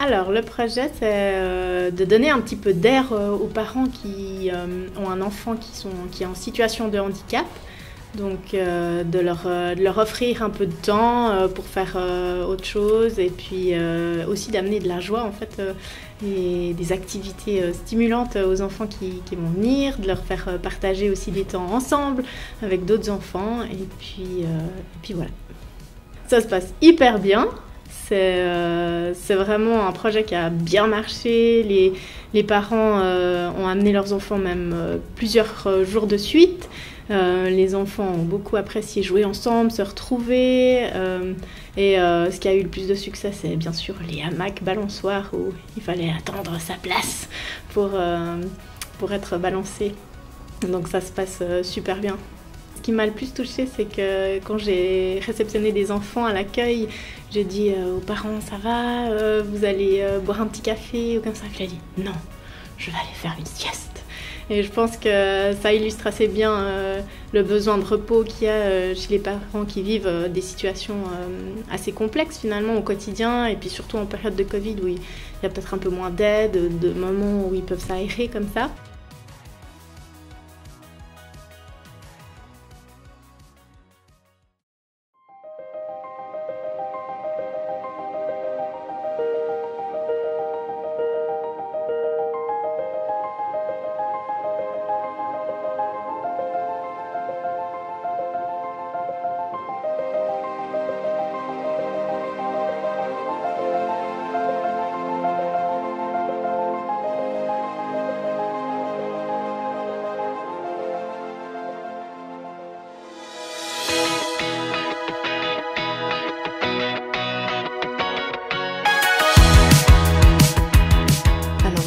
Alors, le projet, c'est de donner un petit peu d'air aux parents qui ont un enfant qui est en situation de handicap. Donc, de leur offrir un peu de temps pour faire autre chose et puis aussi d'amener de la joie, en fait, et des activités stimulantes aux enfants qui vont venir, de leur faire partager aussi des temps ensemble avec d'autres enfants. Et puis voilà. Ça se passe hyper bien. C'est vraiment un projet qui a bien marché. Les parents ont amené leurs enfants même plusieurs jours de suite. Les enfants ont beaucoup apprécié jouer ensemble, se retrouver. Ce qui a eu le plus de succès, c'est bien sûr les hamacs balançoires où il fallait attendre sa place pour être balancé. Donc ça se passe super bien. Ce qui m'a le plus touchée, c'est que quand j'ai réceptionné des enfants à l'accueil, j'ai dit aux parents, ça va, vous allez boire un petit café ou comme ça. Il a dit, non, je vais aller faire une sieste. Et je pense que ça illustre assez bien le besoin de repos qu'il y a chez les parents qui vivent des situations assez complexes finalement au quotidien, et puis surtout en période de Covid où il y a peut-être un peu moins d'aide, de moments où ils peuvent s'aérer comme ça.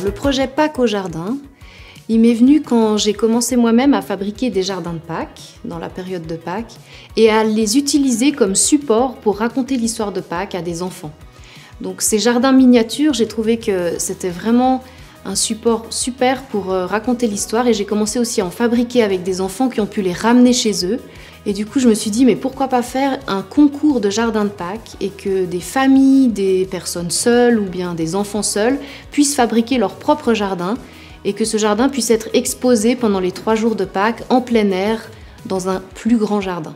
Le projet Pâques au jardin, il m'est venu quand j'ai commencé moi-même à fabriquer des jardins de Pâques, dans la période de Pâques, et à les utiliser comme support pour raconter l'histoire de Pâques à des enfants. Donc ces jardins miniatures, j'ai trouvé que c'était vraiment un support super pour raconter l'histoire, et j'ai commencé aussi à en fabriquer avec des enfants qui ont pu les ramener chez eux. Et du coup, je me suis dit, mais pourquoi pas faire un concours de jardin de Pâques et que des familles, des personnes seules ou bien des enfants seuls puissent fabriquer leur propre jardin et que ce jardin puisse être exposé pendant les 3 jours de Pâques en plein air dans un plus grand jardin.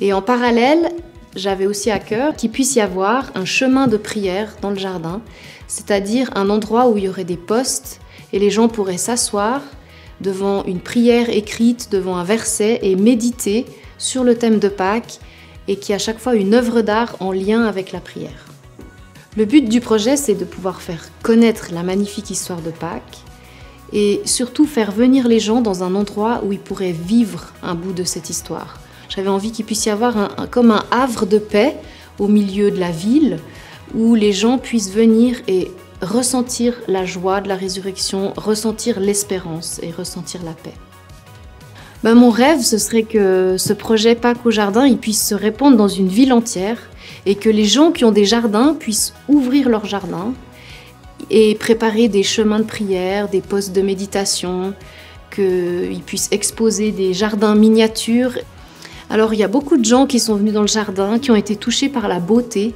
Et en parallèle, j'avais aussi à cœur qu'il puisse y avoir un chemin de prière dans le jardin, c'est-à-dire un endroit où il y aurait des postes et les gens pourraient s'asseoir devant une prière écrite, devant un verset et méditer sur le thème de Pâques et qui a à chaque fois une œuvre d'art en lien avec la prière. Le but du projet, c'est de pouvoir faire connaître la magnifique histoire de Pâques et surtout faire venir les gens dans un endroit où ils pourraient vivre un bout de cette histoire. J'avais envie qu'il puisse y avoir comme un havre de paix au milieu de la ville où les gens puissent venir et ressentir la joie de la résurrection, ressentir l'espérance et ressentir la paix. Mon rêve, ce serait que ce projet Pâques au jardin il puisse se répandre dans une ville entière et que les gens qui ont des jardins puissent ouvrir leur jardin et préparer des chemins de prière, des postes de méditation, qu'ils puissent exposer des jardins miniatures. Alors il y a beaucoup de gens qui sont venus dans le jardin, qui ont été touchés par la beauté,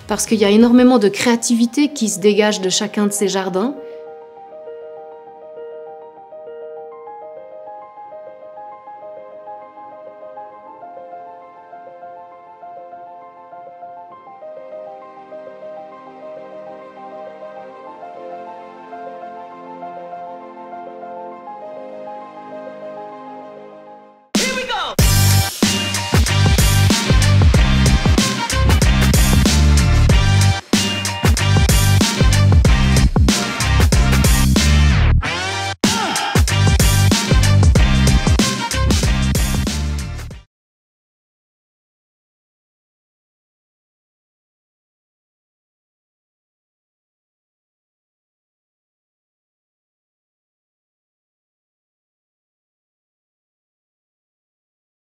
parce qu'il y a énormément de créativité qui se dégage de chacun de ces jardins.